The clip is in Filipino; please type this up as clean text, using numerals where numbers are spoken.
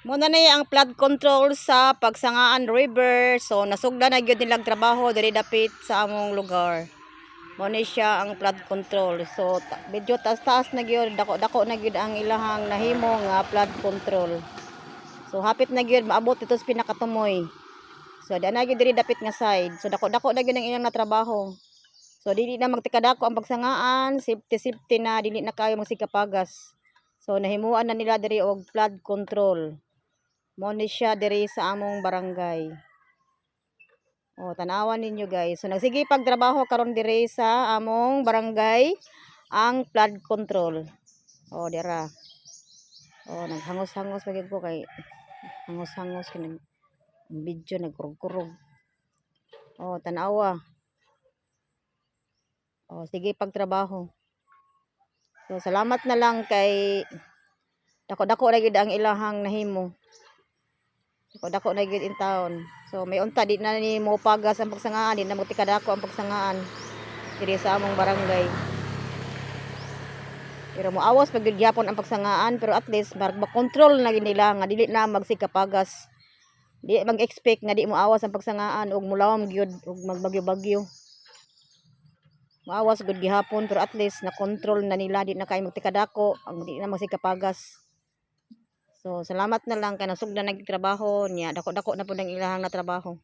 Muna na ang flood control sa Pagsangaan River. So nasugda na gyud nilang trabaho diri dapit sa among lugar. Mo ni siya ang flood control. So medyo taas-taas na gyud, dako-dako na gyud ang ilahang nahimo nga flood control. So hapit na gyud maabot dito sa pinakatumoy. So na gyud diri dapit nga side. So dako-dako na gyud ang ilang na trabaho. So dili na magtikadako ang Pagsangaan, safety na, dili na kayo magsikapagas. So nahimuan na nila diri og flood control. Mo ni siya diri sa among barangay. O tanawan ninyo guys. So nagsige pagtrabaho karon diri sa among barangay ang flood control. O dira. O naghangos-hangos pagid ko kay hangos-hangos kanang video nagkurog-kurog. O tanawa. O sige pagtrabaho. So salamat na lang kay dako-dako na gyud ang ilahang nahimo. Dako na gyud in town. So may unta di na ni mo pagas ang Pagsangaan, di na magtikadako ang Pagsangaan diri sa among barangay. Pero moawas pag gyud gyapon ang Pagsangaan, pero at least mag-control na gyud nila nga dili na magsikapagas. Di mag-expect nga di moawas ang Pagsangaan ug mulawom gyud ug magbagyo-bagyo. Moawas gud gihapon pero at least na control na nila, di na kay magtikadako, ang di na magsikapagas. So salamat na lang kay nasugdan nagtrabaho niya, dako-dako na pud ang ilahang na trabaho.